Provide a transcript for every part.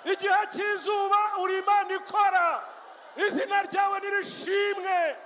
igihe cy'izuba uri Imana ikora, izina ryawe nirishimwe.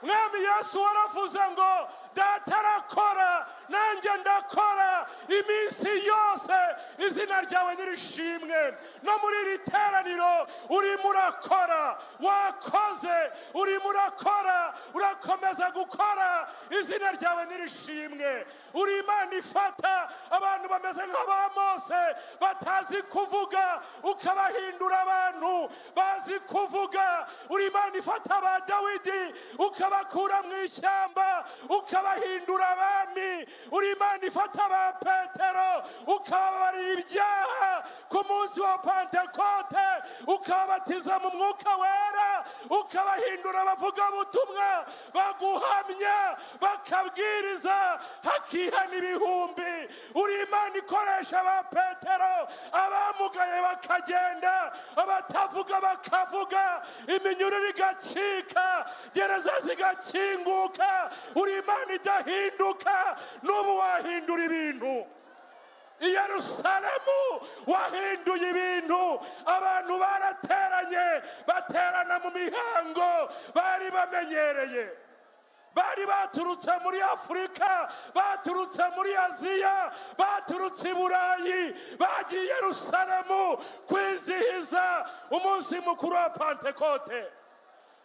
Mwami Yesu waravuze ngo data arakora nanjye ndakora iminsi yose, izina ryawe nirishimwe. No muri iri teraniro urimo urakora, wakoze, urimo urakora, urakomeza gukora, izina ryawe nirishimwe. Uri Imana ifata abantu bameze nk'aba Mose batazi kuvuga ukabahindura abantu bazi kuvuga. Uri Imana ifata aba Dawidi ukabakura mu ishyamba ukabahindura abami. Uri Imana ifata aba Petero ukababarira ibyaha ku munsi wa Pentekote, ukabatiza mu mwuka wera, ukabahindura abavugabutumwa baguhamya bakabwiriza hakihana ibihumbi. Uri Imana ikoresha aba Petero, abamugaye bakagenda, abatavuga bakavuga, iminyururu igacika, gereza zigakinguka. Uri Imana idahinduka, n'ubu wahindura ibintu. I Yerusalemu wahinduye ibintu. Abantu barateranye, baterana mu mihango bari bamenyereye. Bari baturutse muri Afurika, baturutse muri Aziya, baturutse i Burayi, bagiye i Yerusalemu kwizihiza umunsi mukuru wa Pentekote.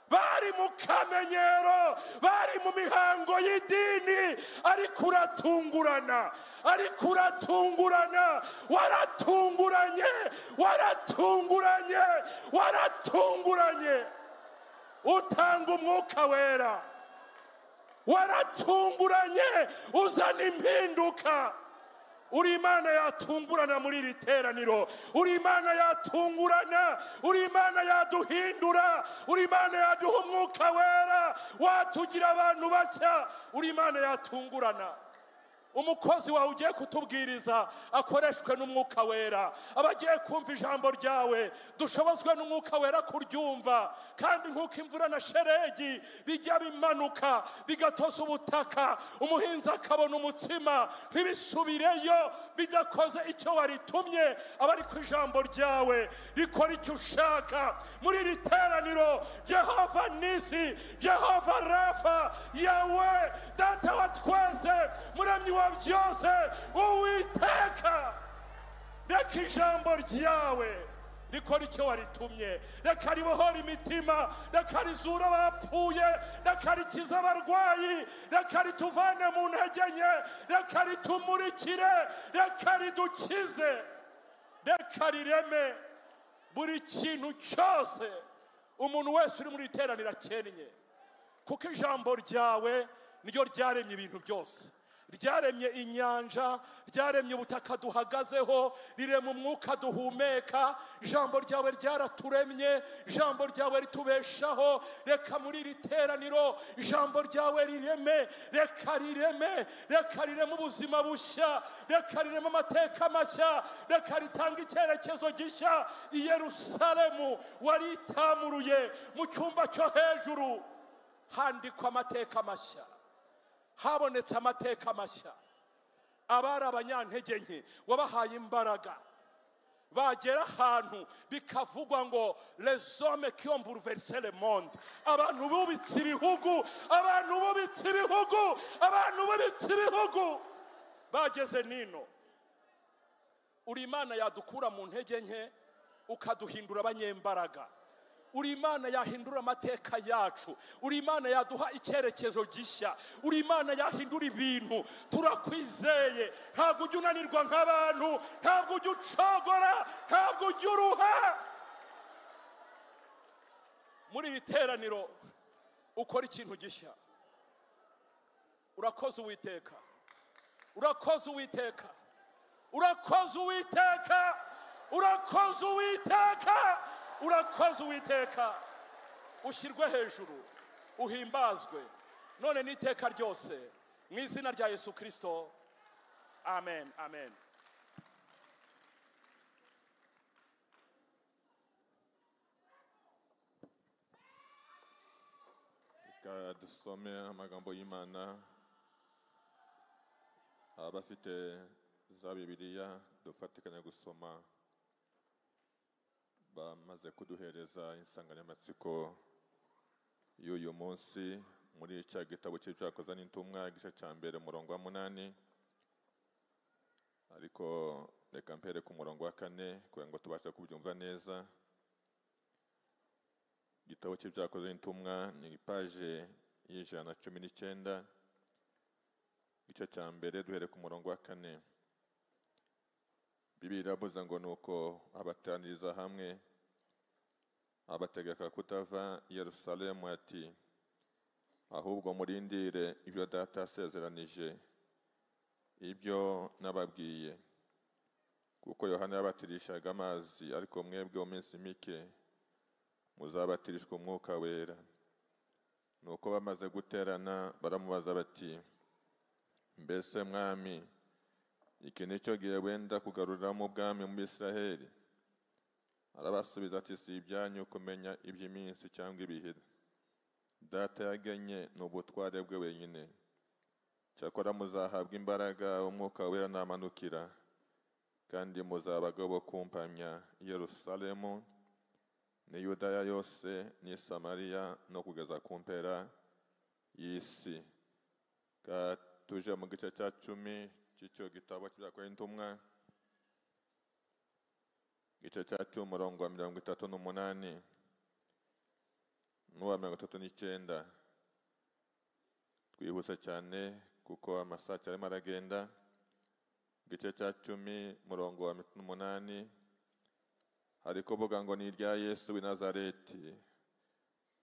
Bari mu kamenyero, bari mu mihango y'idini, ariko uratungurana, ariko uratungurana, waratunguranye, waratunguranye, waratunguranye. Utanga umwuka wera, waratunguranye, uzana impinduka. Uri Imana yatungurana muri iri teraniro, uri Imana yatungurana, uri Imana yaduhindura, uri Imana yaduha umwuka wera, watugira abantu bashya. Uri Imana yatungurana. Umukozi wawe ugiye kutubwiriza akoreshwe n'umwuka wera, abagiye kumva ijambo ryawe dushobozwe n'umwuka wera kuryumva. Kandi nk'uko imvura na sheregi bijya bimanuka bigatoza ubutaka, umuhinzi akabona umutsima, ntibisubireyo bidakoze icyo waritumye. Abari ku ijambo ryawe rikora icyo ushaka muri iri teraniro. Jehova Nisi, Jehova Rafa, Yawe data wa twese, muremyi wa byose, Uwiteka, reka ijambo ryawe rikora icyo waritumye. Reka ribohora imitima, reka rizura abapfuye, reka rikiza abarwayi, reka rituvane mu ntege nke, reka ritumurikire, reka ridukize, reka rireme buri kintu cyose umuntu wese uri muri iteraniro akeneye. Kuko ijambo ryawe niryo ryaremye ibintu byose. Ryaremye inyanja, ryaremye ubutaka duhagazeho, rirema umwuka duhumeka. Ijambo ryawe ryaraturemye, ijambo ryawe ritubeshaho. Reka muri iri teraniro ijambo ryawe rireme, reka rireme, reka rireme ubuzima bushya, reka rireme amateka mashya, reka ritanga icyerekezo gishya. I Yerusalemu waritamuruye, mu cyumba cyo hejuru handikwa amateka mashya, habonetse amateka mashya. Abari abanyantege nke wabahaye imbaraga, bagera ahantu bikavugwa ngo les hommes qui ont bouleversé le monde. Abantu bubitse ibihugu, abantu bubitse ibihugu, abantu bubitse ibihugu bageze nino. Uri Imana yadukura mu ntege nke ukaduhindura abanyembaraga. Uri Imana yahindura amateka yacu, uri Imana yaduha icyerekezo gishya, uri Imana yahindura ibintu. Turakwizeye, ntabwo ujya unanirwa nk'abantu, ntabwo ujya ucogora, ntabwo ujya uruha. Muri iri teraniro ukora ikintu gishya. Urakoze Uwiteka, urakoze Uwiteka, urakoze Uwiteka, urakoze Uwiteka, urakoze Uwiteka. Ushyirwe hejuru, uhimbazwe none n'iteka ryose, mu izina rya Yesu Kristo, amen, amen. Reka dusome amagambo y'Imana. Abafite za Bibiliya dufatikanya gusoma amaze kuduhereza insanganyamatsiko y'uyu munsi muri cya gitabo cy'ibyakozwe n'intumwa igice cya mbere umurongo wa 8, ariko reka mpere ku murongo wa 4 kugira ngo tubashe kubyumva neza. Igitabo cy'ibyakozwe n'intumwa ni paje y'119, igice cya mbere duhere ku murongo wa 4. Bibiliya iravuze ngo nuko abateraniriza hamwe abategeka kutava i Yerusalemu ati, ahubwo murindire ibyo data yasezeranije, ibyo nababwiye. Kuko Yohana yabatirishaga amazi, ariko mwebwe mu minsi mike muzabatirishwa umwuka wera. Nuko bamaze guterana baramubaza bati, mbese mwami, iki nicyo gihe wenda kugaruriramo ubwami mu Bisiraheli? Arabasubiza ati, si ibyanyu kumenya iby'iminsi cyangwa ibihe Data yagennye ni ubutware bwe wenyine. Cyakora muzahabwa imbaraga umwuka wera namanukira, kandi muzaba abagabo kumpamya i Yerusalemu ni Yudaya yose ni Samariya no kugeza ku mpera y'isi. Tuje mu gice cya 10 cy'icyo gitabo cy'ibyakozwe n'intumwa, igice cya 10 umurongo wa 38 n'uwa 39. Twihuse cyane kuko amasaha arimo aragenda. Igice cya 10 umurongo wa 8 hari kuvuga ngo ni irya Yesu w'i Nazareti,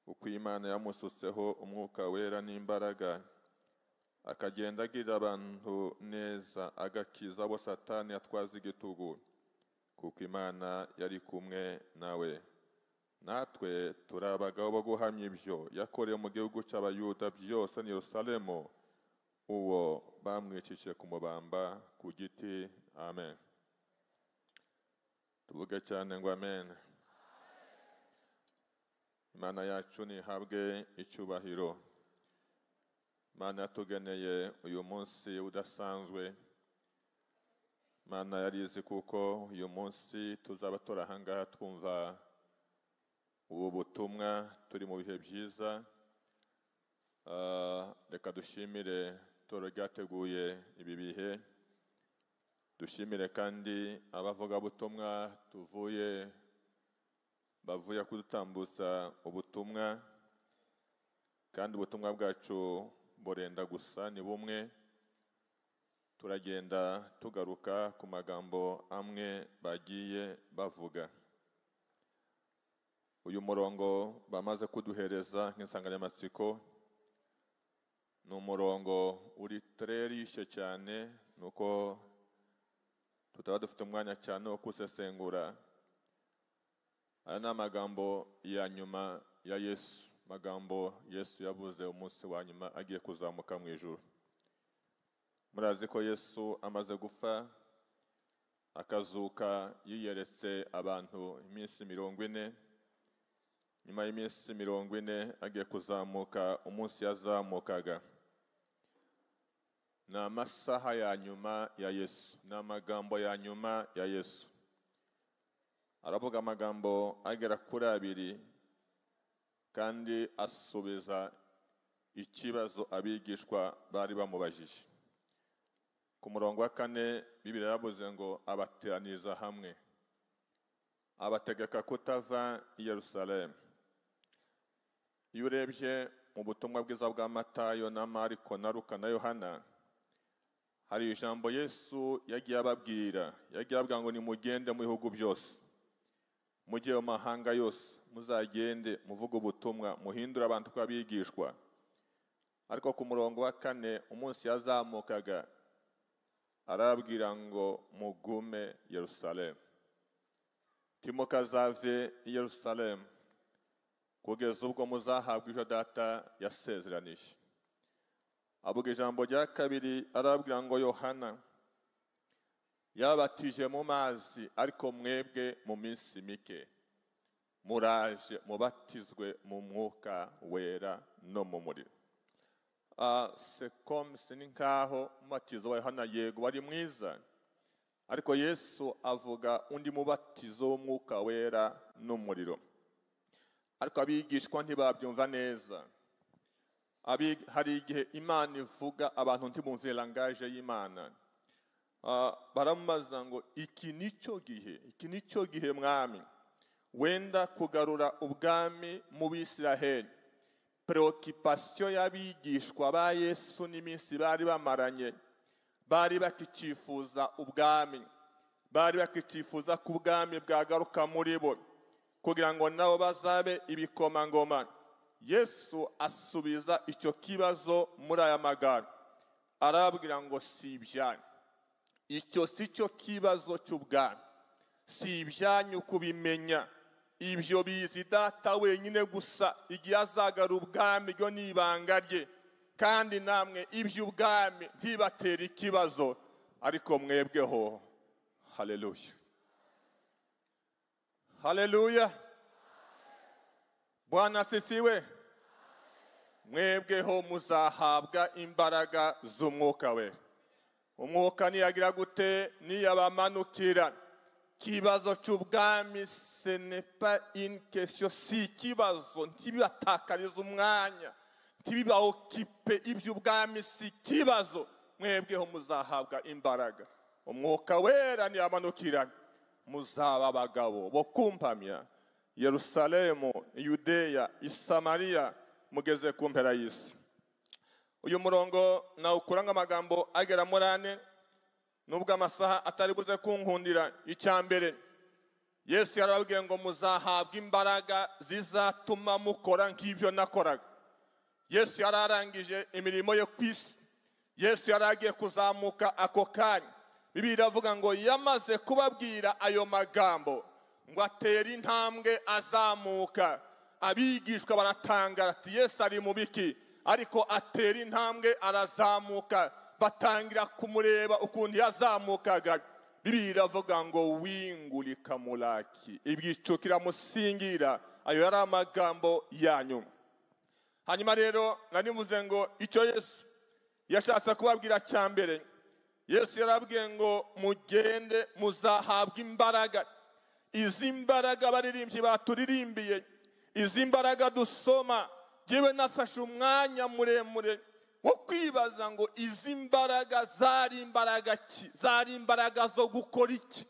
uko Imana yamusutseho umwuka wera n'imbaraga, akagenda agirira abantu neza, agakiza abo Satani yatwaza igitugu, kuko Imana yari kumwe nawe. Natwe turi abagabo bo guhamya ibyo yakoreye mu gihugu cy'Abayuda byose ni Yerusalemu, uwo bamwicishije kumubamba ku giti. Amen. Tuvuge cyane ngo amen. Imana yacu nihabwe icyubahiro. Imana yatugeneye uyu munsi udasanzwe. Imana yarizi kuko uyu munsi tuzaba turi ahangaha twumva ubu butumwa, turi mu bihe byiza. Reka dushimire toro ryateguye ibi bihe. Dushimire kandi abavugabutumwa bavuye kudutambutsa ubutumwa, kandi ubutumwa bwacu burenda gusa ni bumwe. Turagenda tugaruka ku magambo amwe bagiye bavuga. Uyu murongo bamaze kuduhereza nk'insanganyamatsiko ni umurongo uri trerishe cyane, nuko tutaba dufite umwanya cyane wo kusesengura. Aya ni amagambo ya nyuma ya Yesu, magambo Yesu yavuze umunsi wa nyuma agiye kuzamuka mu ijuru. Murazi ko Yesu amaze gupfa akazuka yiyeretse abantu iminsi 40. Nyuma y'iminsi 40 agiye kuzamuka, umunsi yazamukaga. Ni amasaha ya nyuma ya Yesu, ni amagambo ya nyuma ya Yesu. Aravuga amagambo agera kuri 2, kandi asubiza ikibazo abigishwa bari bamubajije. Ku murongo wa 4 Bibiliya yavuze ngo abateraniriza hamwe, abategeka kutava i Yerusalemu. Iyo urebye mu butumwa bwiza bwa Matayo na Mariko na Luka na Yohana, hari ijambo Yesu yagiye ababwira. Yagiye avuga ngo nimugende mu bihugu byose, mujye mu mahanga yose, muzagende muvuga ubutumwa, muhindura abantu ko abigishwa. Ariko ku murongo wa 4 umunsi yazamukaga arabwira ngo mugume Yerusalemu, timukazave i Yerusalemu kugeza ubwo muzahabwa ibyo data yasezeranije. Avuga ijambo rya 2 arabwira ngo Yohana yabatije mu mazi, ariko mwebwe mu minsi mike muraje mubatizwe mu mwuka wera no mu muriro. C'est comme si ni nkaho umubatizo wa Yohana yego wari mwiza, ariko Yesu avuga undi mubatizo w'umwuka wera n'umuriro. Ariko abigishwa ntibabyumva neza. Hari igihe Imana ivuga abantu ntibumve langage y'Imana. Baramubaza ngo iki nico gihe mwami wenda kugarura ubwami mu Bisiraheli. Preoccupation y'abigishwa ba Yesu n'iminsi bari bamaranye, bari bakikifuza ubwami, bari bakikifuza ku bwami bwagaruka muri bo kugira ngo nabo bazabe ibikomangoma. Yesu asubiza icyo kibazo muri aya magambo, arabwira ngo si ibyanyu. Icyo si cyo kibazo cy'ubwami, si ibyanyu kubimenya. Ibyo bizi Data wenyine gusa, igihe azagara ubwami ryo ni ibanga rye, kandi namwe iby'ubwami ntibatera ikibazo, ariko mwebweho. Haleluya, haleluya, Bwana asifiwe. Mwebweho muzahabwa imbaraga z'umwuka we. Umwuka niyagira gute niyabamanukira. Kibazo cy'ubwami ce n'est pas une question, si kibazo ntibibatakariza umwanya, ntibibaokipe iby'ubwami, si kibazo. Mwebweho muzahabwa imbaraga. Umwuka wera niyamanukira, muzaba abagabo bo kumpamya Yerusalemu, Yudeya, Isamariya, mugeze ku mpera y'isi. Uyu murongo nawukuranga amagambo agera muri 4, nubwo amasaha atari buze kunkundira. Icyambere, Yesu yarababwiye ngo muzahabwa imbaraga zizatuma mukora nk'ibyo nakoraga. Yesu yararangije imirimo yo kwisi. Yesu yaragiye kuzamuka ako kanya. Bibiliya iravuga ngo yamaze kubabwira ayo magambo ngo atera intambwe azamuka. Abigishwa baratangara ati Yesu ari mu biki? Ariko atera intambwe arazamuka. Batangira kumureba ukuntu yazamukaga. Bibiliya iravuga ngo wingu likamulaki, ibicu kiramusingira. Ayo yari amagambo yanyu. Hanyuma rero nanivuze ngo icyo Yesu yashatse kubabwira cyambere, Yesu yarabwiye ngo mugende muzahabwa imbaraga. Izi mbaraga baririmbyi baturirimbiye, izi mbaraga dusoma, yewe nafashe umwanya muremure wo kwibaza ngo izi mbaraga zari imbaraga ki? Zari imbaraga zo gukora iki?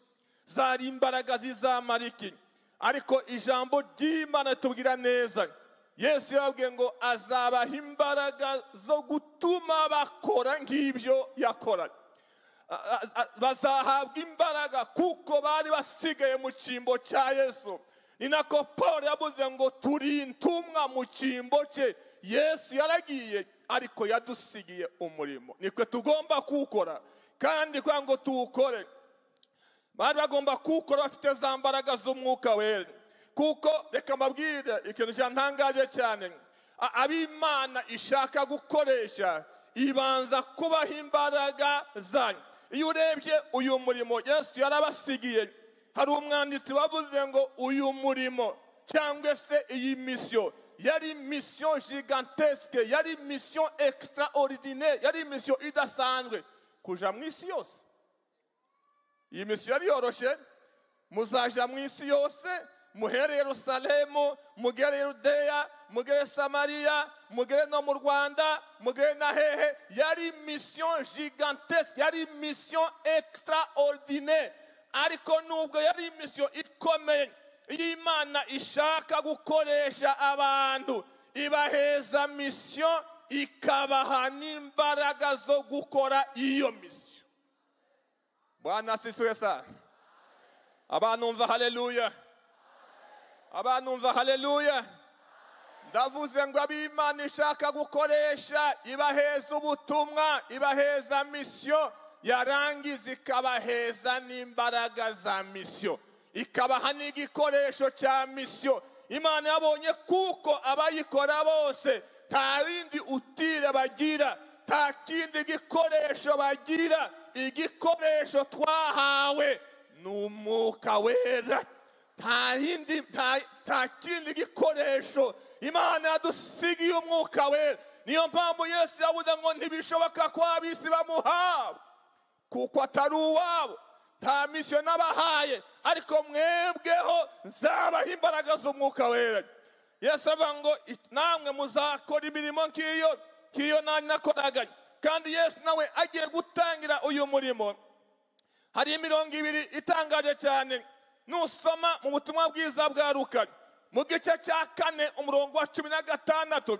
Zari imbaraga zizamara iki? Ariko ijambo ry'Imana tubwira neza, Yesu yabwiye ngo azabaha imbaraga zo gutuma bakora nk'ibyo yakora. Bazahabwa imbaraga kuko bari basigaye mu cyimbo cya Yesu. Ni nako Paul yavuze ngo turi intumwa mu cyimbo cye. Yesu yaragiye ariko yadusigiye umurimo, nikwe tugomba kuwukora. Kandi kwa ngo tuwukore, bari bagomba kuwukora bafite za mbaraga z'umwuka wera. Kuko reka mbabwire ikintu cyantangaje cyane, ab'Imana ishaka gukoresha ibanza kubaha imbaraga zanyu. Iyo urebye uyu murimo Yesu yarabasigiye, hari umwanditsi wavuze ngo uyu murimo cyangwa se iyi mission yari mission gigantesque, yari mission extraordinaire, yari mission idasanzwe kuja mu isi yose. Iyi mission yari yoroshe, muzaja mu isi yose, muhere Yerusalemu, mugere Yudeya, mugere Samariya, mugere no mu Rwanda, mugere na hehe. Yari mission gigantesque, yari mission extraordinaire. Ariko nubwo yari mission ikomeye, Imana ishaka gukoresha abantu, ibaheza mission ikabaha n'imbaraga zo gukora iyo mission. Bwana asifiwe sana. Abantu mva haleluya, abantu mva haleluya. Ndavuze ngo ab'Imana ishaka gukoresha ibaheza ubutumwa, ibaheza mission, yarangiza ikabaheza n'imbaraga za mission, ikabaha n'igikoresho cya mission. Imana yabonye kuko abayikora bose nta bindi utire bagira, nta kindi gikoresho bagira. Igikoresho twahawe n'umwuka wera, nta kindi gikoresho. Imana yadusigiye umwuka wera. Niyo mpamvu Yesu yavuze ngo ntibishoboka ko ab'isi bamuhawe kuko atari uwabo, nta misiyo nabahaye, ariko mwebweho nzabaha imbaraga z'umwuka wera. Yesu avuga ngo namwe muzakora imirimo nk'iyo nanjye nakoraga. Kandi Yesu nawe agiye gutangira uyu murimo. Hari imirongo ibiri itangaje cyane nusoma mu butumwa bwiza bwa Luka mu gice cya 4 umurongo wa 16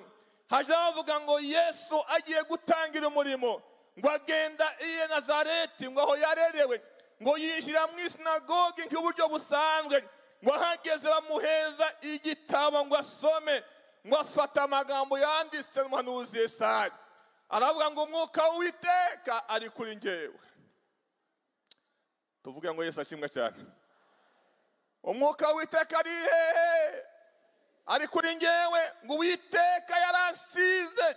haje bavuga ngo Yesu agiye gutangira umurimo, ngo agenda i Nazareti, ngo aho yarerewe, ngo yinjira mu isinagogi nk'uburyo busanzwe, ngo ahageze bamuheza igitabo ngo asome, ngo afata amagambo yanditse n'umuhanuzi Yesaya. Aravuga ngo umwuka w'Uwiteka ari kuri njyewe. Tuvuge ngo Yesu ashimwe cyane. Umwuka w'Uwiteka ari hehe? Ari kuri njyewe, ngo Uwiteka yaransize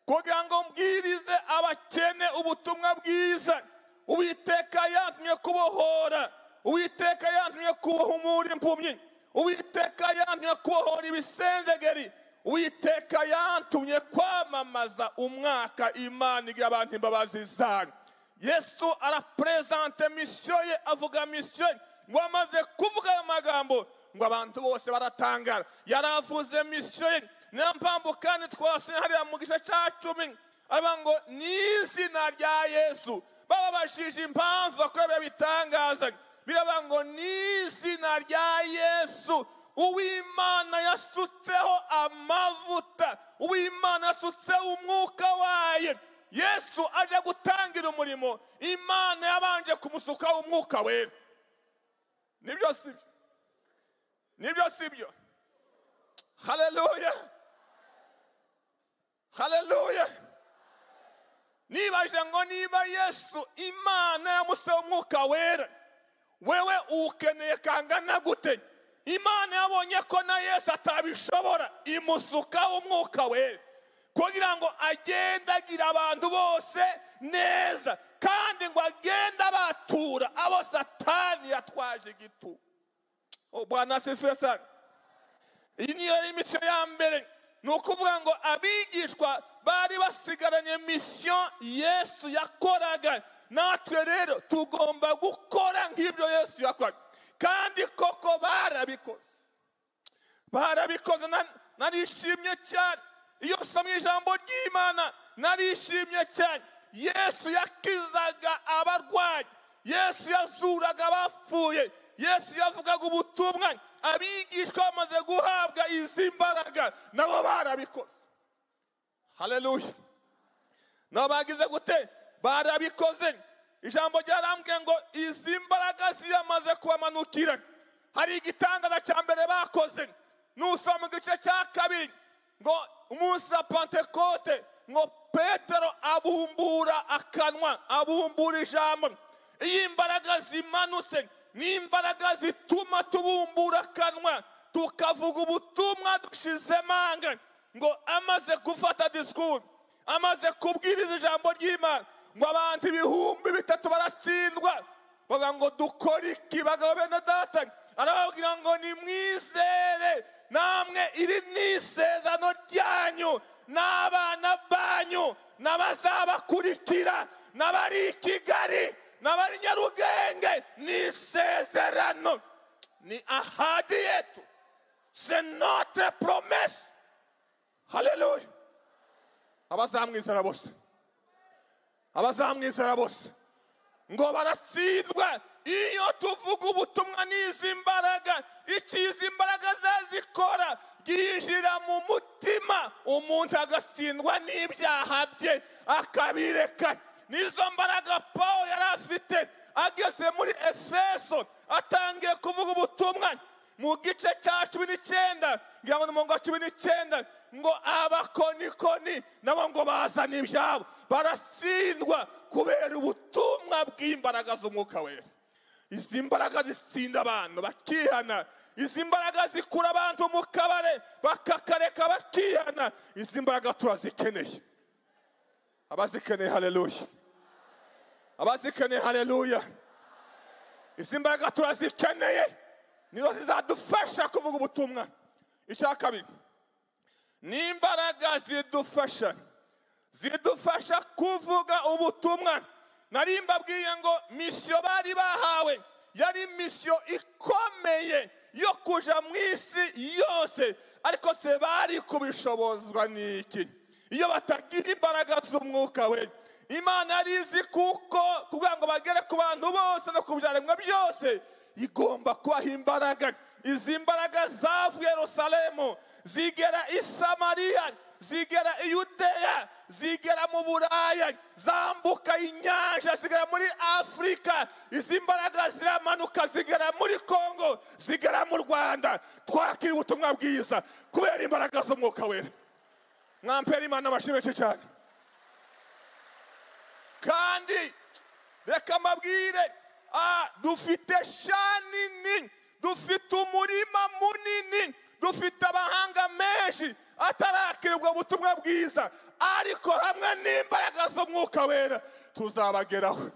kugira ngo mbwirize abakene ubutumwa bwiza. Uwiteka yantumye kubohora, Uwiteka yantumye kubohora impumyi, Uwiteka yantumye kubohora ibisenzegeri, Uwiteka yantumye kwamamaza umwaka Imana igira abantu imbabazi zayo. Yesu arapresente misiyo ye, avuga misiyo, ngo amaze kuvuga ayo magambo ngo abantu bose baratangara. Yaravuze misiyo ye, niyo mpamvu kandi twasuye hariya mu gice cya 10 avuga ngo n'izina rya Yesu. Bababashije impamvu bakorera bitangaza, biravuga ngo n'izina rya Yesu Uwimana yasutseho amavuta, Uwimana yasutseho umwuka wayo. Yesu aje gutangira umurimo, Imana yabanje kumusukaho umwuka wera. Nibyo sibyo? Nibyo sibyo? Haleluya, haleluya. Nibaje ngo niba Yesu Imana yamusukaho umwuka wera, wewe ukeneye kangana gute? Imana yabonye ko na Yesu atabishobora, imusukaho umwuka wera kugira ngo agende agira abantu bose neza, kandi ngo agende abatura abo Satani yatwaje igitugu. Bwana asifiwe sana. Iyi niyo misiyo ya mbere, ni ukuvuga ngo abigishwa bari basigaranye misiyo Yesu yakoraga. Natwe rero tugomba gukora nk'ibyo Yesu yakoraga, kandi koko barabikoze. Narishimye cyane iyo usomye ijambo ry'Imana, narishimye cyane. Yesu yakizaga abarwayi, Yesu yazuraga abapfuye, Yesu yavugaga ubutumwa. Abigishwa bamaze guhabwa izi mbaraga, nabo barabikoze. Haleluya. Nabo bagize gute? Barabikoze. Ijambo ryarambwiye ngo izi mbaraga ziyamaze kubamanukira. Hari igitangaza cya mbere bakoze, nusoma mu gice cya 2 ngo umunsi wa Pentekote, ngo Petero abumbura akanwa, abumbura ijambo. Iyi mbaraga zimanutse ni imbaraga zituma tubumbura akanwa tukavuga ubutumwa dushize manga. Ngo amaze gufata disikuru, amaze kubwiriza ijambo ry'Imana, ngo abantu 3,000 baratsindwa. Bavuga ngo dukore iki bagabo bene data? Arababwira ngo nimwizere, namwe iri n'isezerano ryanyu n'abana banyu n'abazabakurikira n'abari i Kigali n'abari Nyarugenge. N'isezerano, ni ahadi yetu, c'est notre promesse. Haleluya. Abazamwizera bose, abazamwizera bose ngo baratsindwa iyo tuvuga ubutumwa n'izi mbaraga. Ikizi imbaraga zazikora ginjira mu mutima, umuntu agatsindwa n'ibyaha bye akabireka. Nizo mbaraga Paulo yari afite ageze muri Efeso, atangiye kuvuga ubutumwa mu gice cya 19 ngira ngo mu 19 ngo abakonikoni nabo ngo bazana ibyabo, baratsindwa kubera ubutumwa bw'imbaraga z'umwuka wera. Izi mbaraga zitsinda abantu bakihana, izi mbaraga zikura abantu mu kabare bakakareka bakihana. Izi mbaraga turazikeneye. Abazikeneye haleluya, abazikeneye haleluya. Izi mbaraga turazikeneye, nizo zizadufasha kuvuga ubutumwa. Icya 2, ni imbaraga zidufasha kuvuga ubutumwa nari mbabwiye ngo misiyo bari bahawe yari misiyo ikomeye yo kuja mu isi yose, ariko se bari kubishobozwa n'iki iyo batagira imbaraga z'umwuka we? Imana yari izi kuko kugira ngo bagere ku bantu bose no ku byaremwa byose igomba kubaha imbaraga. Izi mbaraga zavuye Yerusalemu zigera i Samariya, zigera i Yudeya, zigera mu Burayi, zambuka inyanja zigera muri Afurika. Izi mbaraga ziramanuka zigera muri Kongo, zigera mu Rwanda. Twakira ubutumwa bwiza kubera imbaraga z'umwuka wera. Mwampera Imana amashimwe cyane. Kandi reka mabwire, dufite Chaine, dufite umurima munini, dufite abahanga menshi atarakirwa ubutumwa bwiza, ariko hamwe n'imbaraga z'umwuka wera tuzabageraho.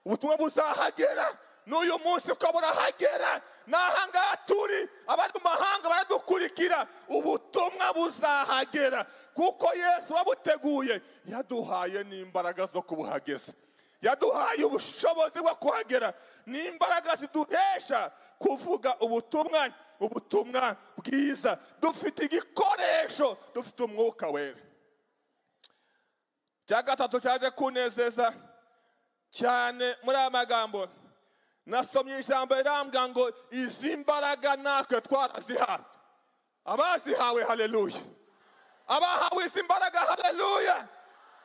Ubutumwa buzahagera. N'uyu munsi ko burahagera, n'ahangaha turi abari mu mahanga baradukurikira, ubutumwa buzahagera kuko Yesu wabuteguye, yaduhaye n'imbaraga zo kubuhageza, yaduhaye ubushobozi bwo kuhagera, n'imbaraga ziduhesha kuvuga ubutumwa bwiza. Dufite igikoresho, dufite umwuka wera. Cya gatatu cyaje kunezeza cyane muri aya magambo, nasomye ijambo rirambwira ngo izi mbaraga natwe twarazihawe. Abazihawe haleluya, abahawe izi mbaraga haleluya.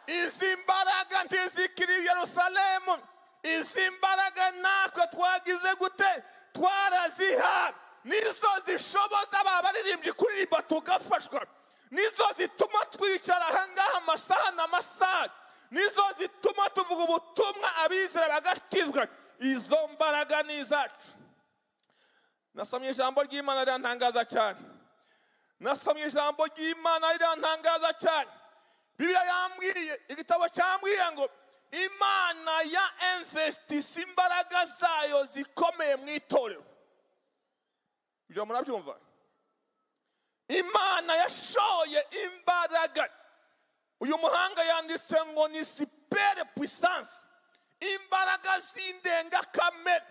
Izi mbaraga ntizikiri i Yerusalemu, izi mbaraga natwe twagize gute? Twarazihawe. Nizo zishoboza abaririmbyi kuririmba tugafashwa, nizo zituma twicara ahangaha amasaha n'amasaha, nizo zituma tuvuga ubutumwa abizera bagakizwa. Izo mbaraga ni izacu. Nasomye ijambo ry'Imana rirantangaza cyane, nasomye ijambo ry'Imana rirantangaza cyane. Bibiliya yambwiye, igitabo cyambwiye ngo Imana ya investisi imbaraga zayo zikomeye mu itorero. Ibyo murabyumva? Imana yashoye imbaraga. Uyu muhanga yanditse ngo ni super puissance, imbaraga z'indengakamere.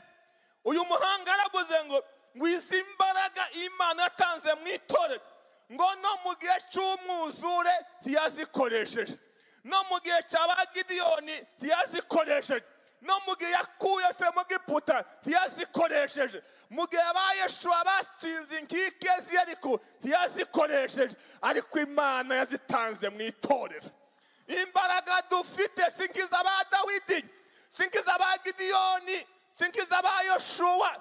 Uyu muhanga yaravuze ngo izi mbaraga Imana yatanze mu itorero, ngo no mu gihe cy'umwuzure ntiyazikoresheje, no mu gihe cya Gideyoni ntiyazikoresheje, no mu gihe yakuye se mu Giputa ntiyazikoresheje, mu gihe Yeshuwa batsinze inkike z'Yeriko ntiyazikoresheje, ariko Imana yazitanze mu itorero. Imbaraga dufite si nk'iz'aba Dawidi, si nk'iz'aba Gideyoni, si nk'iz'aba Yeshuwa.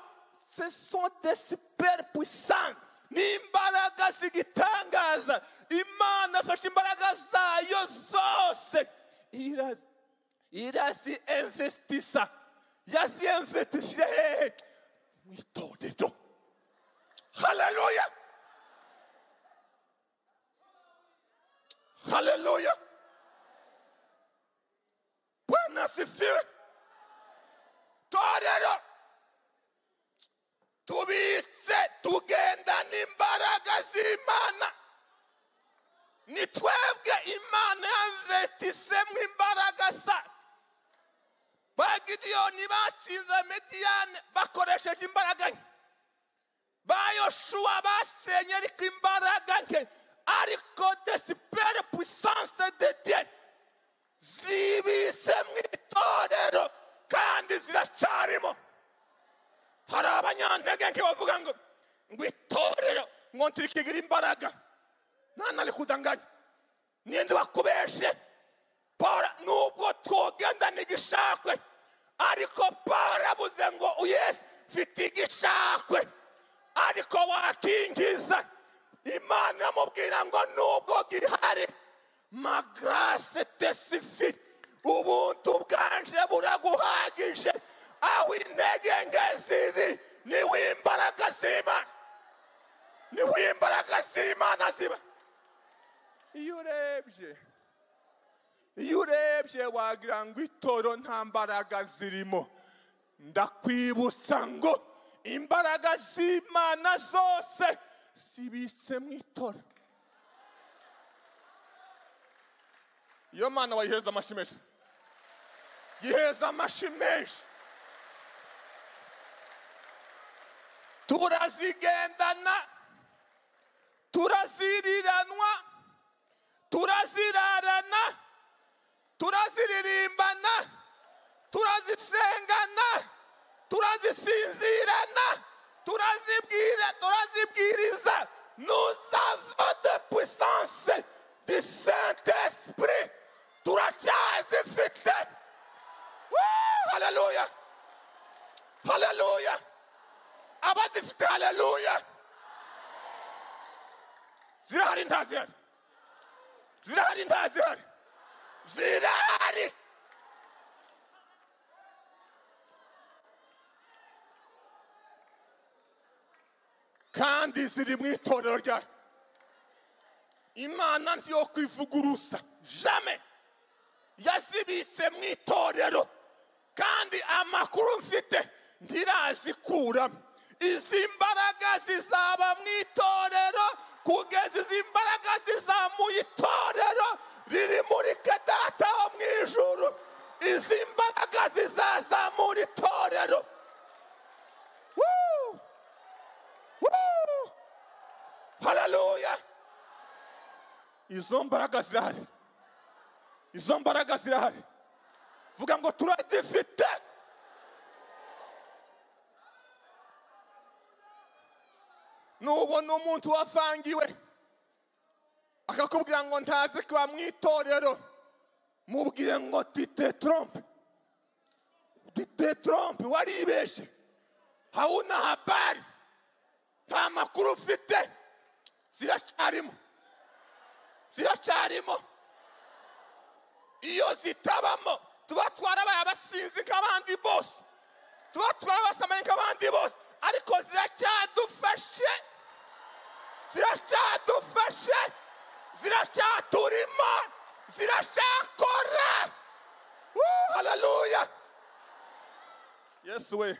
Ce sont des super puissants, n'imbaraga zigitangaza. Imana afashe imbaraga zayo zose irazi investisa, yaziinvestishije hehe? Mu itorero. Haleluya, haleluya. Bwana asifiwe. Torero tubitse tugenda n'imbaraga z'Imana. Ni twebwe Imana yinvestisemo imbaraga za. Ba Gideyoni batsinze Mediyane bakoresheje imbaraga nke, ba Yeshuwa basenye ariko imbaraga nke, ariko de super puissance de Dieu zibise mu itorero kandi ziracyarimo. Hari abanyantege nke bavuga ngo itorero ngo ntirikigira imbaraga. Nani kudanganya? Ninde wakubeshe? Paul nubwo twogenda n'igishakwe, ariko Paul abuze ngo uyese mfite igishakwe, ariko wakingiza. Imana amubwira ngo nubwo gihari, ma grâce te suffit, ubuntu bwanje buraguhagije. Aho intege nke ziri niho imbaraga z'Imana, niho imbaraga z'Imana ziba. Iyo urebye wagira ngo itoro nta mbaraga zirimo. Ndakwibutsa ngo imbaraga z'Imana zose zibitse mu itoro. iyo mana wayiheza amashimeshi yiheza amashimeshi turazigendana turaziriranwa turazirarana turaziririmbana turazisengana turazisinzirana turazibwiriza nous avons de puissance du Saint-Esprit turacyazifite. Haleluya haleluya abazifite haleluya zirahari ntazihari zirahari ntazihari zirahari kandi ziri mu itorero ryayo. Imana ntiyo kwivuguruza jamais yazibitse mu itorero kandi amakuru mfite ndirazikuramo. Izi mbaraga zizaba mu itorero kugeza izi mbaraga zizamuye itorero riri muri Data wo mu ijuru. Izi mbaraga zizazamura itorero. Haleluya. Izo mbaraga zirahari. Izo mbaraga zirahari. Vuga ngo turazifite. Nubona umuntu wafangiwe akakubwira ngo ntazi kuba mu itorero, mubwire ngo tite trompe waribeshe, hauna habari, nta makuru ufite. Ziracyarimo iyo zitabamo tuba twarabaye abasinzi nk'abandi bose, tuba twarabasamanye nk'abandi bose, ariko ziracyadufashe ziracyaturimo ziracyakora. Haleluya. Yesu we.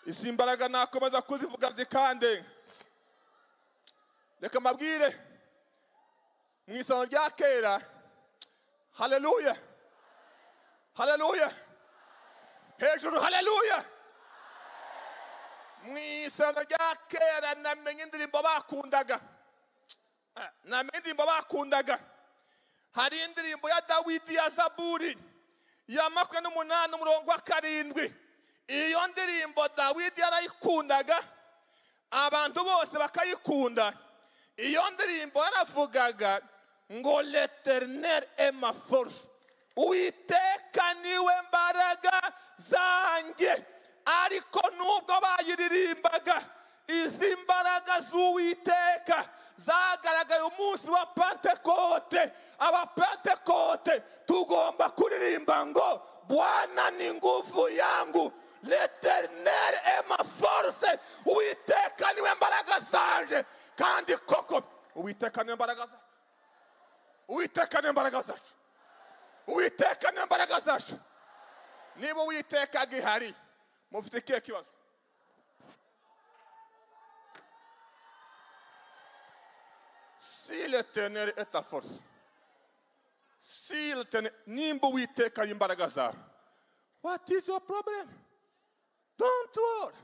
Izi mbaraga nakomeza kuzivuga zikande. Reka mbabwire mu isano rya kera. Haleluya haleluya hejuru haleluya. Mu isano rya kera namenye indirimbo bakundaga. Hari indirimbo ya Dawidi ya Zaburi ya 28:7. Iyo ndirimbo Dawidi yarayikundaga, abantu bose bakayikunda. Iyo ndirimbo yaravugaga ngo l'Éternel est ma force, Uwiteka niwe mbaraga zanjye. Ariko nubwo bayiririmbaga, izi mbaraga z'Uwiteka zagaragaye umunsi wa Pentekote. Abapentekote tugomba kuririmba ngo Bwana ni nguvu yangu, l'Éternel est ma force, Uwiteka niwe mbaraga zanje. Kandi koko Uwiteka niwe mbaraga zacu. Uwiteka niwe mbaraga zacu. Uwiteka niwe mbaraga zacu. Niba Uwiteka gihari, mufite ikihe kibazo? Si l'Éternel est ta force, si l'Éternel, nimba Uwiteka imbaraga zawe, what is your problem? Don't worry.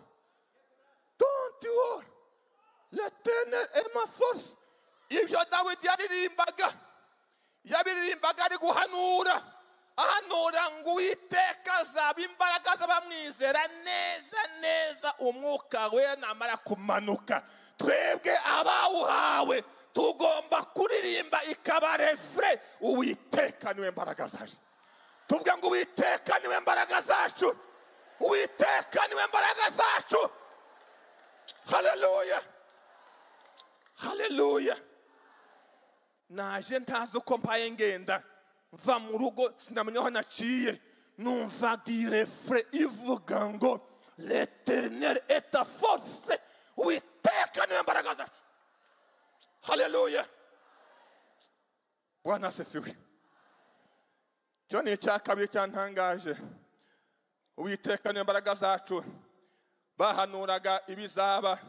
L'Éternel est ma force. Ibyo Dawidi yabiririmbaga ari guhanura, ahanura ngo Uwiteka azaba imbaraga z'abamwizera neza umwuka we namara kumanuka. Twebwe abawuhawe tugomba kuririmba ikaba refre, Uwiteka niwe mbaraga zacu. Tuvuga ngo Uwiteka niwe mbaraga zacu. Uwiteka niwe mbaraga zacu. Haleluya haleluya. Naje ntazi uko mpaye ngenda, mva mu rugo sinamenya aho naciye, numva refre ivuga ngo l'Éternel est ta force, Uwiteka niwe mbaraga zacu. Haleluya. Bwana asifiwe. Cyo ni icya kabiri cyantangaje. Uwiteka niwe mbaraga zacu. Bahanuraga ibizaba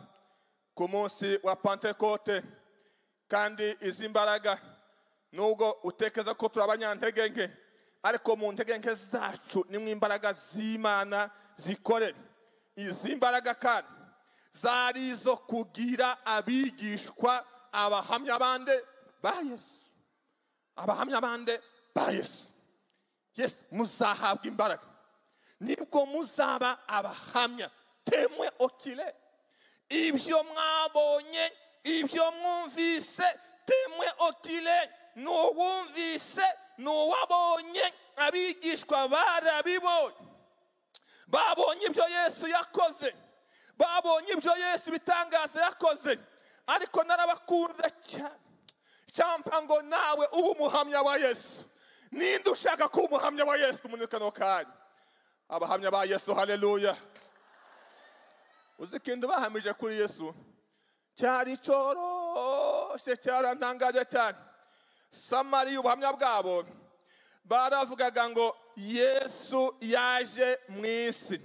ku munsi wa Pentekote. kandi izi mbaraga nubwo utekereza ko turi abanyantege nke, ariko mu ntege nke zacu nimwe imbaraga z'Imana zikore. Izi mbaraga kandi zari izo kugira abigishwa abahamya bande ba Yesu. Abahamya bande ba Yesu. Yes, muzahabwa imbaraga nibwo muzaba abahamya, temwe okile. Ibyo mwabonye, ibyo mwumvise, temwe okile, n'uwumvise n'uwabonye. Abigishwa barabibonye, babonye ibyo Yesu yakoze, babonye ibyo Yesu bitangaza yakoze. Ariko narabakunze cyane, cyampa ngo nawe ubu umuhamya wa Yesu. Ninde ushaka kuba umuhamya wa Yesu muri kano kanya? Abahamya ba Yesu, haleluya. Uzi ikintu bahamije kuri Yesu cyari cyoroshye, cyarantangaje cyane. Samariya ubuhamya bwabo baravugaga ngo Yesu yaje mu isi,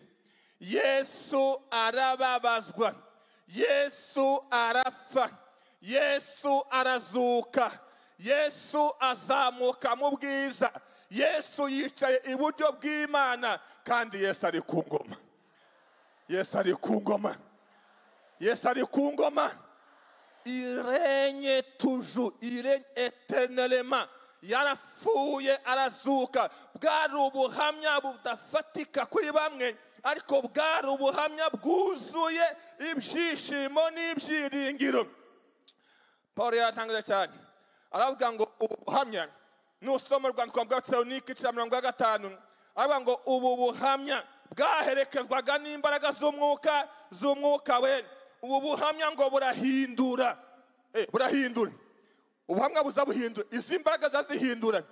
Yesu arababazwa, Yesu arapfa, Yesu arazuka, Yesu azamuka mu bwiza, Yesu yicaye iburyo bw'Imana, kandi Yesu ari ku ngoma. Yesu ari ku ngoma. Yesu ari ku ngoma. Il règne toujours, il règne éternellement. Yarapfuye arazuka. Bwari ubuhamya budafatika kuri bamwe, ariko bwari ubuhamya bwuzuye ibyishimo n'ibyiringiro. Paul yatangaje cyane, aravuga ngo ubuhamya, nusoma Rwanda kwa Tesalonike 5:5, aravuga ngo ubu buhamya bwaherekezwaga n'imbaraga z'umwuka we. Ubu buhamya ngo burahindura, burahindura. Ubuhamya buza buhindura. Izi mbaraga zazihindura.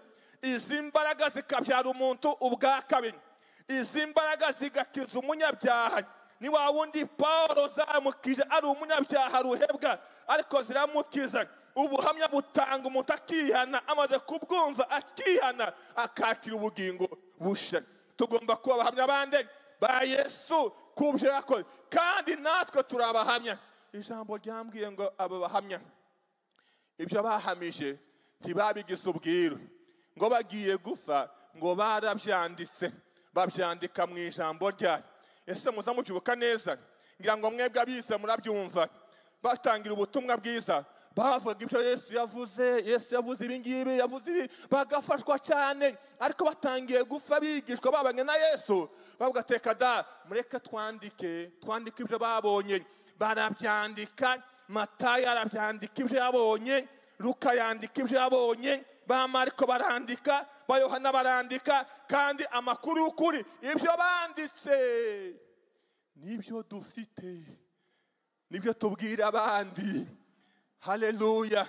Izi mbaraga zikabyara umuntu ubwa kabiri. Izi mbaraga zigakiza umunyabyaha. Ni wa wundi Paulo zamukije ari umunyabyaha ruhebwa, ariko ziramukiza. Ubuhamya butanga umuntu akihana, amaze kubwumva akihana, akakira ubugingo busha. Tugomba kuba abahamya bande ba Yesu kubyo yakoze, kandi natwe turabahamya. Ijambo ryambwiye ngo abo bahamya ibyo bahamije ntibabigize ubwiru, ngo bagiye gufa, ngo barabyanditse, babyandika mu ijambo ryayo. Ese muza mubyibuka neza? Ngira ngo mwebwe abize murabyumva. Batangira ubutumwa bwiza, bavuga ibyo Yesu yavuze, Yesu yavuze ibi ngibi, yavuze ibi, bagafashwa cyane. Ariko batangiye gufa bigishwa babanye na Yesu, bavuga teka da, mureke twandike ibyo babonye. Barabyandika. Matayo arabyandika ibyo yabonye, Luka yandika ibyo yabonye, ba Mariko barandika, ba Yohana barandika, kandi amakuru y'ukuri ibyo banditse nibyo dufite, nibyo tubwira abandi. Haleluya.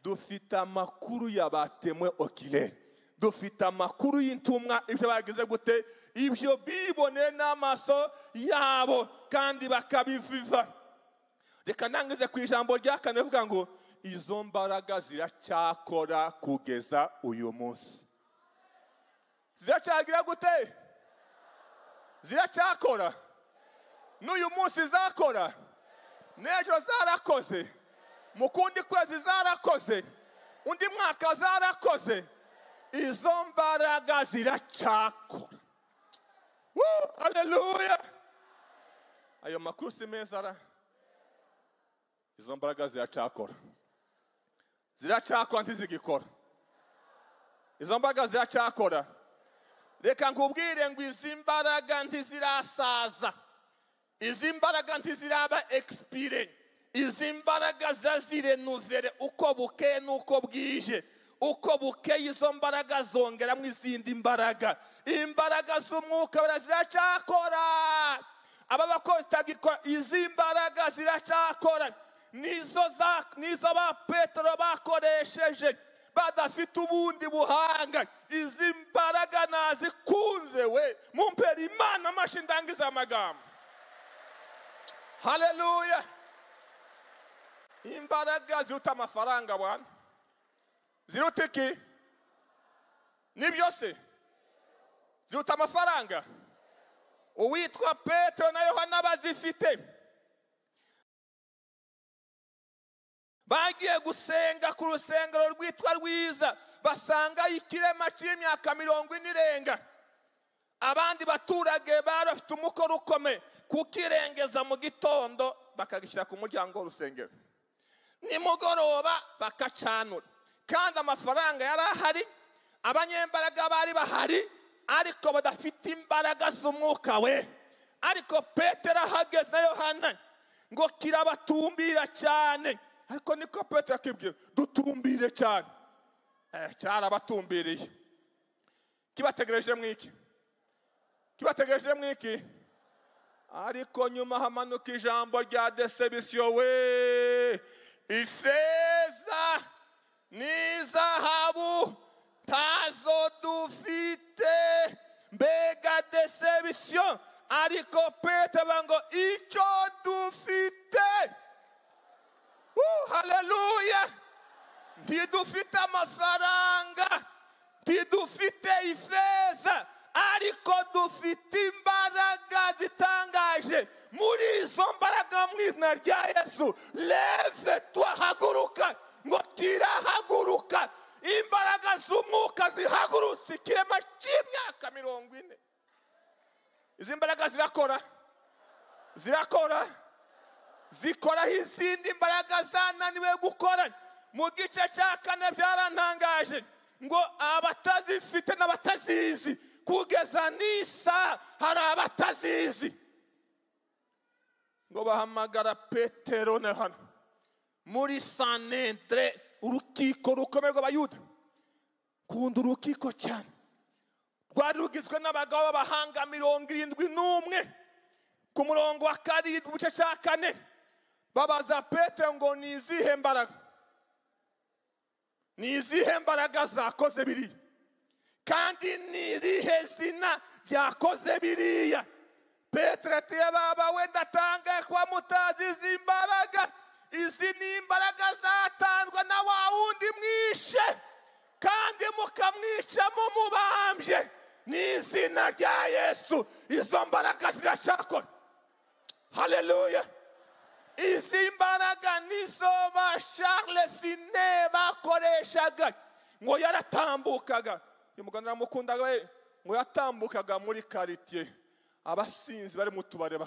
Dufite amakuru yabatemwe okile, dufite amakuru y'intumwa ibyo bagize gute, ibyo bibone n'amaso yabo kandi bakabiviva. Reka nangize ku ijambo rya kane vuga ngo izo mbaraga ziracyakora kugeza uyu munsi. Ziracyagira gute? Ziracyakora. N'uyu munsi zakora. N'ejo zarakoze. Mu kundi kwezi zarakoze. Undi mwaka zarakoze. Izo mbaraga ziracyakora. Haleluya. Ayo makuru si meza. Izo mbaraga ziracyakora. Ziracyakora ntizigikora. Izo mbaraga ziracyakora. Reka nkubwire ngo izi mbaraga ntizirasaza. Izi mbaraga ntiziraba expire. Izi mbaraga zazirenuvere uko bukeye n'uko bwije. Uko bukeye izo mbaraga zongeramo izindi mbaraga. Imbaraga z'umwuka ziracyakora. Aba bakozi tagikora, izi mbaraga ziracyakora. Nizo ba Petero bakoresheje badafite ubundi buhanga. Izi mbaraga nazikunze we, mumpera Imana amashi ndangiza amagambo. Haleluya. Imbaraga ziruta amafaranga bwana. Ziruta iki? Ni byose ziruta amafaranga. Uwitwa Petero na Yohana bazifite. bagiye gusenga ku rusengero rwitwa Rwiza, basanga ikirema cy'imyaka 40 irenga. Abandi baturage bari bafite umukoro ukomeye kukirengeza mu gitondo bakagishyira ku muryango w'urusengero, nimugoroba bakacanura. Kandi amafaranga yari ahari, abanyembaraga bari bahari, ariko badafite imbaraga z'umwuka we. Ariko Petero ahageze na Yohana ngo kirabatumbira cyane. Ariko niko Petero akibwira, dutumbire cyane. Cyarabatumbiriye. Kibategereje mwiki? Kibategereje mwiki? Ariko nyuma hamanuka ijambo rya deception we. Ifeza n'izahabu tazo dufite, mbega deception. Ariko Petero ngo icyo dufite, haleluya, ntidufite amafaranga, ntidufite ifeza, ariko dufite imbaraga zitangaje. Muri izo mbaraga mu izina rya Yesu, leve haguruka, ngo tirahaguruka. Imbaraga z'umwuka zihagurutse ikirema cy'imyaka 40. Izi mbaraga zirakora, zirakora, zikoraho izindi mbaraga zananiwe gukora. Mu gice cya 4 byarantangaje ngo abatazifite n'abatazizi, kugeza n'isa hari abatazizi. Ngo bahamagara Petero na Yohana muri Sanedre, urukiko rukomeye rw'Abayuda. Kunda urukiko cyane, rwari rugizwe n'abagabo b'abahanga 71. Ku murongo wa 7 w'igice cya 4 babaza Petero ngo ni izihe mbaraga, ni izihe mbaraga zakoze biriya, kandi ni irihe zina ryakoze biriya. Petero ati baba we ndatangaye kuba mutazi izi mbaraga. Izi ni imbaraga zatanzwe na wa wundi mwishe, kandi mukamwica mumubambye. Ni izina rya Yesu izo mbaraga zirashakora. Haleluya. Izi mbaraga nizo ba Charles Fine bakoreshaga. Ngo yaratambukaga, umuganda mukundaga we, ngo yatambukaga muri quartier, abasinzi bari mu tubare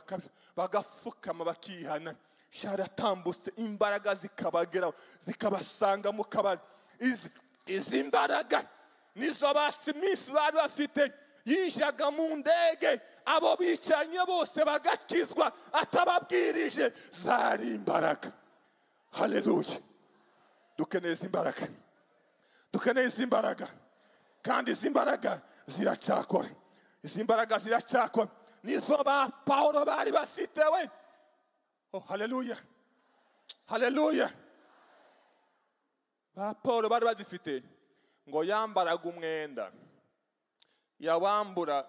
bagafukama bakihana. Sharatambutse imbaraga zikabageraho, zikabasanga mu kabari. Izi mbaraga nizo ba Smith bari bafite. Yinjaga mu ndege, abo bicanye bose bagakizwa atababwirije. Zari imbaraga. Haleluya. Dukeneye imbaraga, dukeneye imbaraga, kandi izi mbaraga ziracyakora. Izi mbaraga ziracyakora. Nizo ba Paulo bari bafite we. Oh, haleluya, haleluya. Ba Paulo bari bazifite. Ngo yambaraga umwenda, yawambura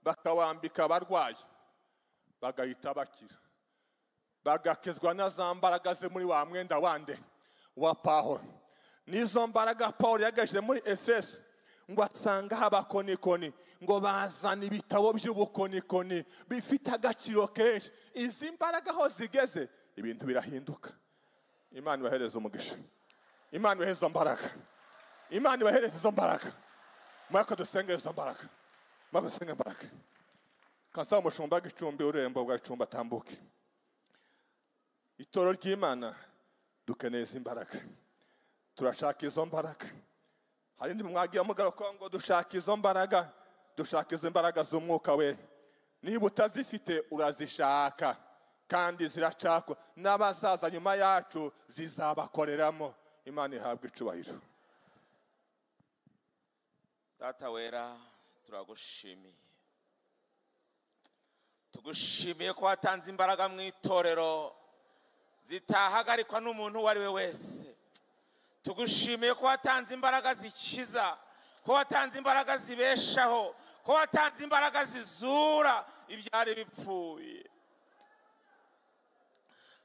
bakawambika abarwayi, bagahita bakira, bagakizwa na za mbaraga ze muri wa mwenda wande wa Paulo. Nizo mbaraga Paulo yagaje muri Efeso, ngo asanga abakonikoni ngo bazana ibitabo by'ubukonikoni bifite agaciro kenshi. Izi mbaraga aho zigeze ibintu birahinduka. Imana ibahereze umugisha, Imana ibahereze mbaraga, Imana ibahereze izo mbaraga. Mwaka dusenge izo mbaraga, mwaka dusenge mbaraga. Kansa umushumba gicumbi urembo bwa gicumba tambuke. Itoro ry'Imana dukeneye imbaraga, turashaka izo mbaraga. Hari ndi mwagiye mugaruka ngo dushaka izo mbaraga, dushaka izo mbaraga z'umwuka we. Niba utazifite urazishaka, kandi ziracakwa. N'abazaza nyuma yacu zizabakoreramo. Imana ihabwe icubahiro. Data wera, turagushimiye, tugushimiye ko watanze imbaraga mu itorero zitahagarikwa n'umuntu uwo ari we wese. Tugushimiye ko watanze imbaraga zikiza, ko watanze imbaraga zibeshaho, ko watanze imbaraga zizura ibyari bipfuye.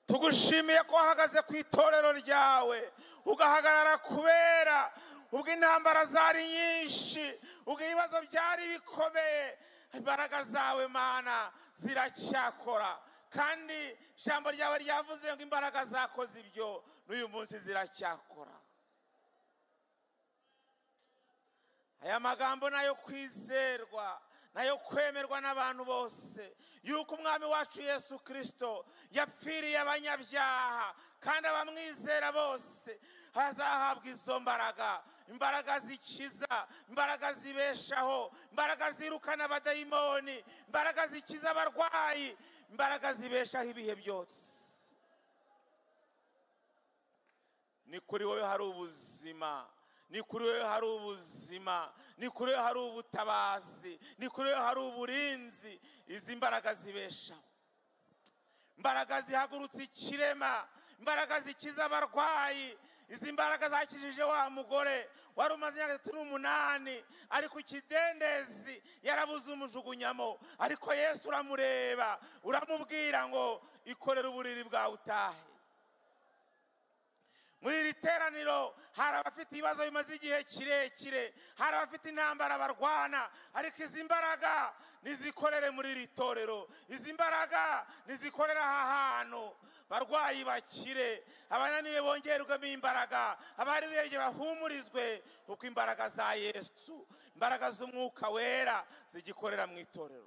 Tugushimiye ko wahagaze ku itorero ryawe, ugahagarara kubera ubwo intambara zari nyinshi, ubwo ibibazo byari bikomeye. Imbaraga zawe Mana ziracyakora, kandi ijambo ryawe ryavuze ngo imbaraga zakoze ibyo n'uyu munsi ziracyakora. Aya magambo nayo kwizerwa, nayo kwemerwa n'abantu bose, yuko umwami wacu Yesu Kristo yapfiriye abanyabyaha, kandi abamwizera bose hazahabwa izo mbaraga, imbaraga zikiza, imbaraga zibeshaho, imbaraga zirukana abadayimoni, imbaraga zikiza abarwayi, imbaraga zibeshaho ibihe byose. Ni kuri wowe hari ubuzima, ni kuri wowe hari ubuzima, ni kuri wowe hari ubutabazi, ni kuri wowe hari uburinzi. Izi mbaraga zibeshaho, imbaraga zihagurutsa ikirema, imbaraga zikiza abarwayi. Izi mbaraga zakijije wa mugore wari umaze imyaka 38 ari ku kidendezi, yarabuze umujugunyamo, ariko Yesu uramureba, uramubwira ngo ikorere uburiri bwawe utahe. Muri iri teraniro hari abafite ibibazo bimaze igihe kirekire, hari abafite intambara barwana, ariko izi mbaraga nizikorere muri iri torero, izi mbaraga nizikorera aha hantu. Barwayi bakire, abananiwe bongerwemo imbaraga, abari bihebye bahumurizwe, kuko imbaraga za Yesu, imbaraga z'umwuka wera zigikorera mu itorero.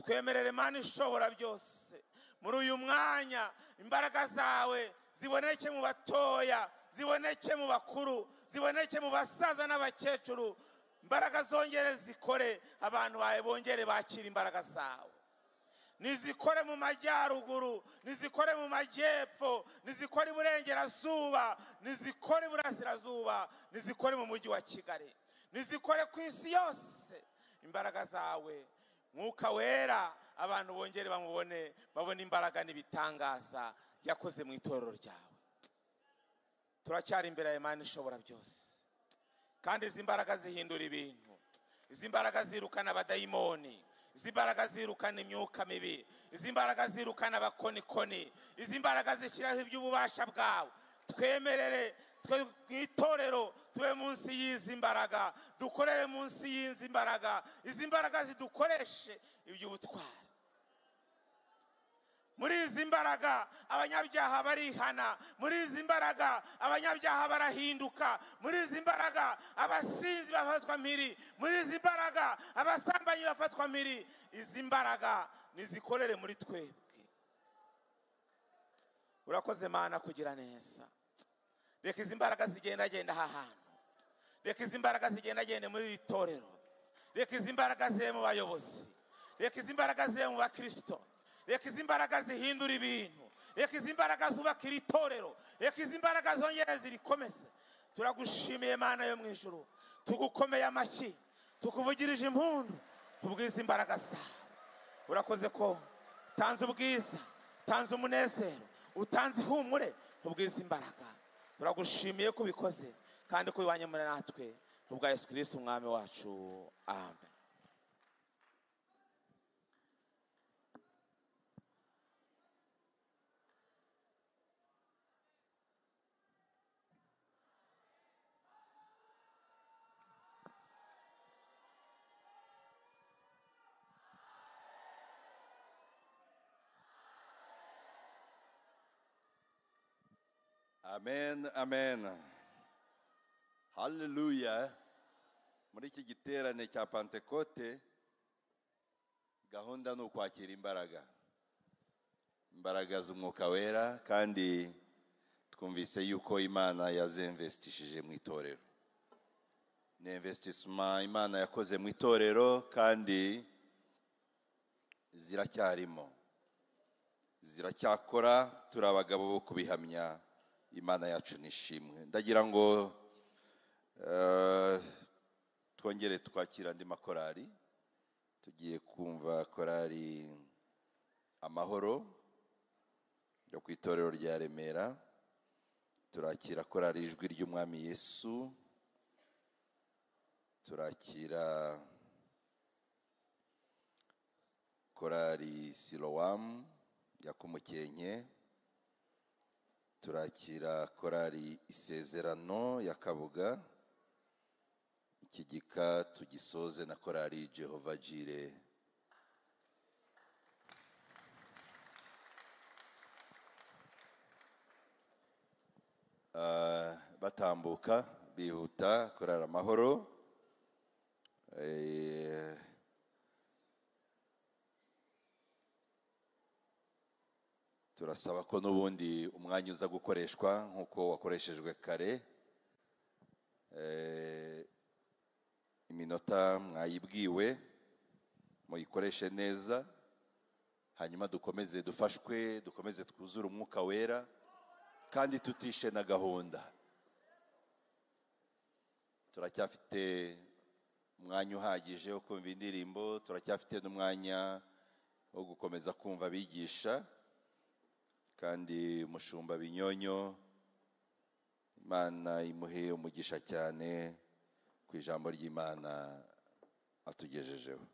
Twemerere Imana ishobora byose muri uyu mwanya, imbaraga zawe ziboneke mu batoya, ziboneke mu bakuru, ziboneke mu basaza n'abakecuru. Imbaraga zongere zikore, abantu bawe bongere bakira imbaraga zawe. Nizikore mu majyaruguru, nizikore mu majyepfo, nizikore iburengerazuba, nizikore iburasirazuba, nizikore mu mujyi wa Kigali, nizikore ku isi yose. Imbaraga zawe mwuka wera, abantu bongere bamubone, babone imbaraga n'ibitangaza yakoze mu itorero ryawe. Turacyari imbere ya Imana ishobora byose, kandi izi mbaraga zihindura ibintu. Izi mbaraga zirukana abadayimoni, izi mbaraga zirukana imyuka mibi, izi mbaraga zirukana abakonikoni, izi mbaraga zishyiraho iby'ububasha bwawe. Twemerere twe itorero tube munsi y'izi mbaraga, dukorere munsi y'izi mbaraga. Izi mbaraga zidukoreshe iby'ubutwari. Muri izi mbaraga abanyabyaha barihana, muri izi mbaraga abanyabyaha barahinduka, muri izi mbaraga abasinzi bafatwa mpiri, muri izi mbaraga abasambanyi bafatwa mpiri. Izi mbaraga nizikorere muri twebwe. Urakoze Mana kugira neza. Reka izi mbaraga zigenda aha hantu, reka izi mbaraga zigenda muri iri torero, reka izi mbaraga zibe mu bayobozi, reka izi mbaraga zibe mu bakristo, reka izi mbaraga zihindura ibintu, reka izi mbaraga zubaka iri torero, reka izi mbaraga zongere zirikomeze. Turagushimiye Mana yo mu ijuru, tugukomeye amashyi, tukuvugirije impundu kubw'izi mbaraga zawe. Urakoze ko utanze ubwiza, utanze umunezero, utanze ihumure kubw'izi mbaraga. Turagushimiye ko ubikoze kandi ko ubanye muri natwe, kubwa Yesu Kristo umwami wacu. Amen. Amen, amen. Hallelujah. Muri iki giterane cya Pentecote, gahunda ni ukwakira imbaraga. Imbaraga z'umwuka wera, kandi twumvise yuko Imana yazemvestishije mu itorero. Ni investissement Imana yakoze mu itorero, kandi ziracyarimo, ziracyakora. Turi abagabo bo kubihamya. Imana yacu nishimwe. Ndagira ngo twongere twakira andi makorari. Tugiye kumva korari Amahoro yo ku itorero rya Remera. Turakira korari Ijwi ry'Umwami Yesu. Turakira korari Siloam ya Kumukenke. Turakira korari Isezerano ya Kabuga. Ikigika tugisoze na korari Jehova Jire batambuka bihuta kurara amahoro. Turasaba ko n'ubundi umwanya uza gukoreshwa nk'uko wakoreshejwe kare. Iminota mwayibwiwe muyikoreshe neza, hanyuma dukomeze dufashwe, dukomeze twuzure umwuka wera kandi tutishe na gahunda. Turacyafite umwanya uhagije wo kumva indirimbo, turacyafite n'umwanya wo gukomeza kumva abigisha, kandi umushumba Binyonyo Imana imuhe umugisha cyane ku ijambo ry'Imana atugejejeho.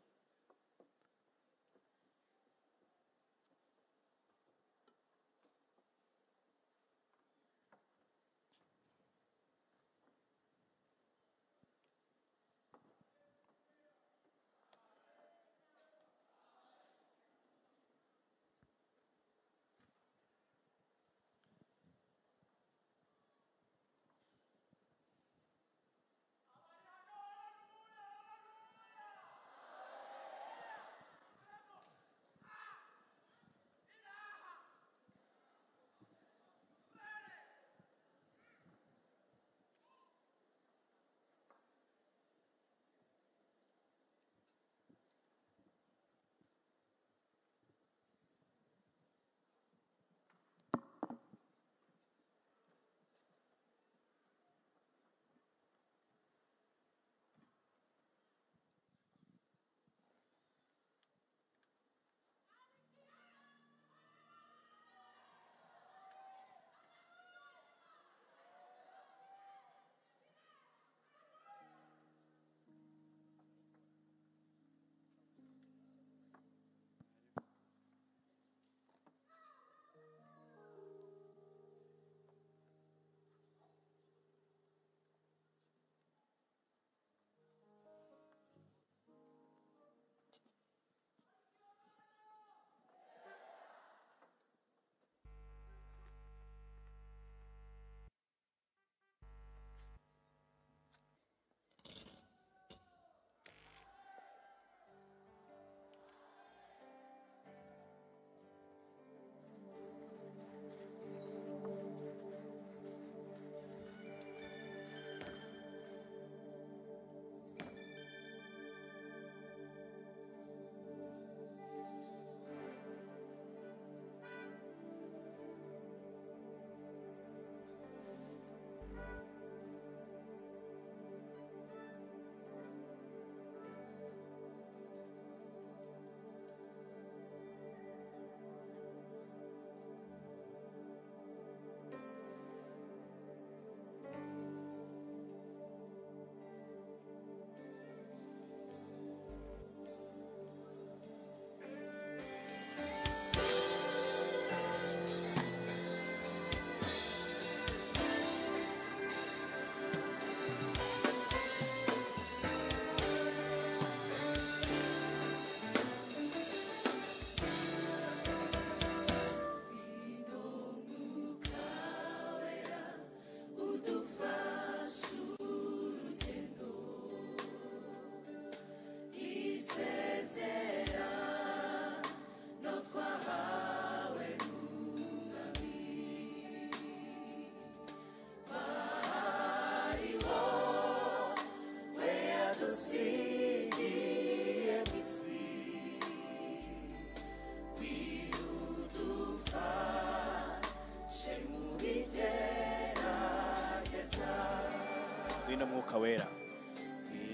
Ngwino mwuka wera,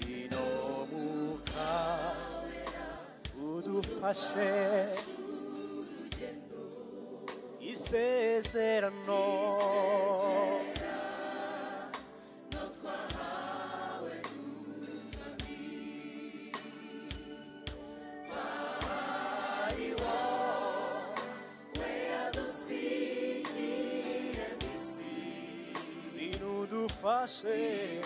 ngwino mwuka udufashe isezerano Fashe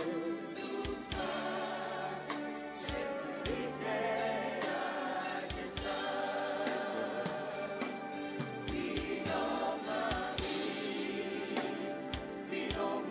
We know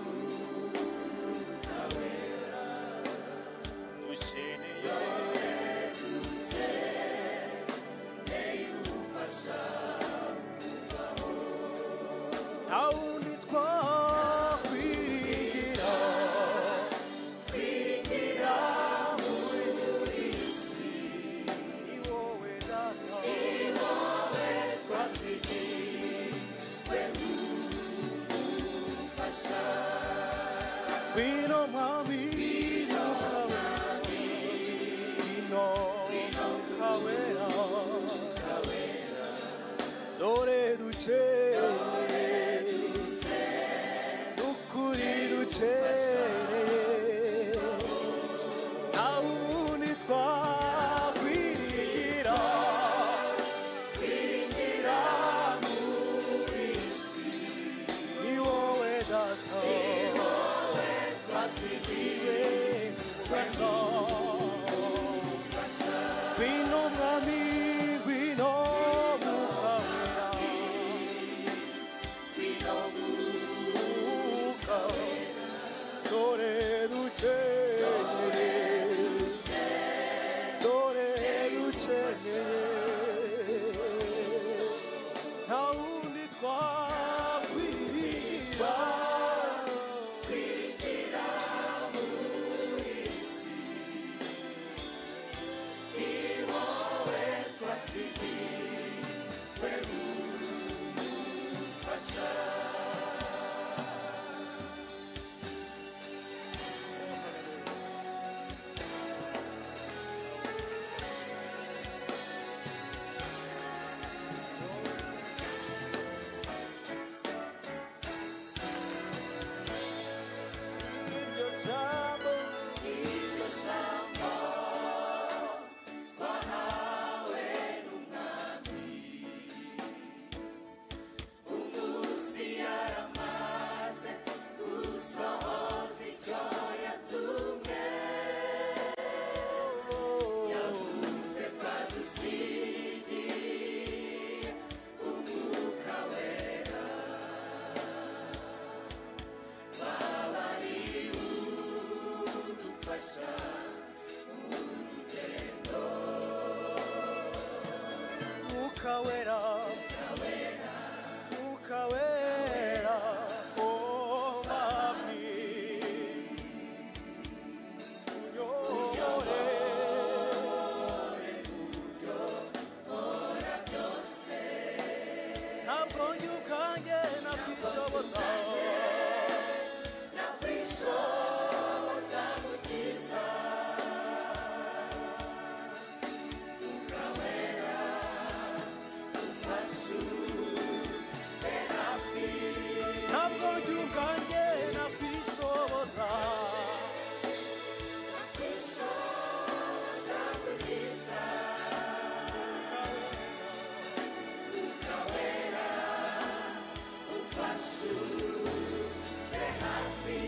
wera dore ducereye n'ukuri ducereye nta wundi twakwiringira muri isi ni wowe data twasigiwe wenda ngwino mwami ngwino mwuka wera mwuka wera dore dukeneye dore dukeneye nta wundi twakwirira iryo jambo twahawe n'umwami umunsi yaramaze gusohoza icyo yatumwe yavuze ko adusigiye umwuka wera waba ari udufasha mu rugendo mwuka wera mwuka wera oh mwami unyobore ntabwo njye ubwanjye nakwishoboza gukiza mwuka wera ufashe ube hafi ntabwo njye ubwanjye nakwishoboza gukiza mwuka wera ufashe ube hafi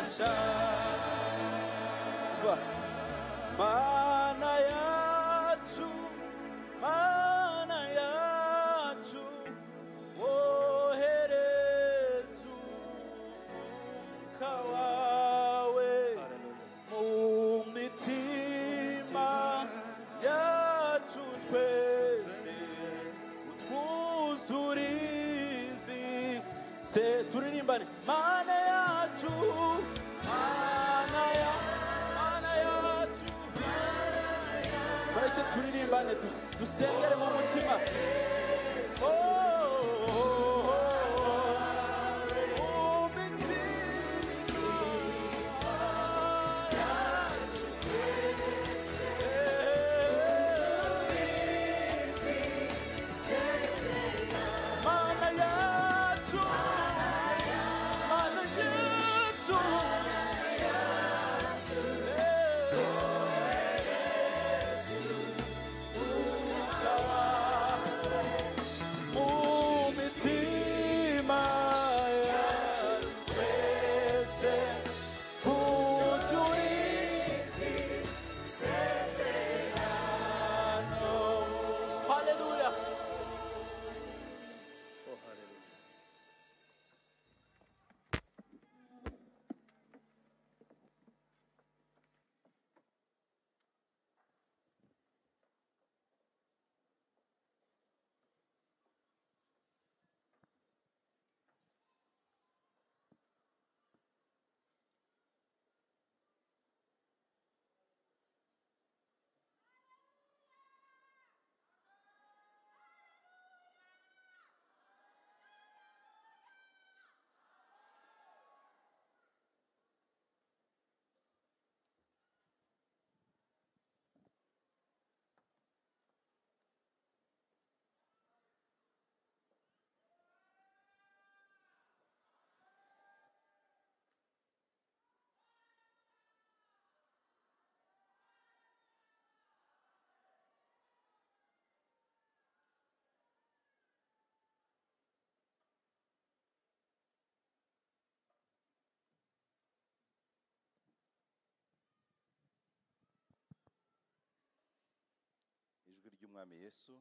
ubasha mana yacu mana yacu wohereza umwuka wawe mu mitima yacu twese utwuzurizi se turirimbane mana yacu mana yacu bareke turirimbane dusengere mu mutima ijwi ry'umwami Yesu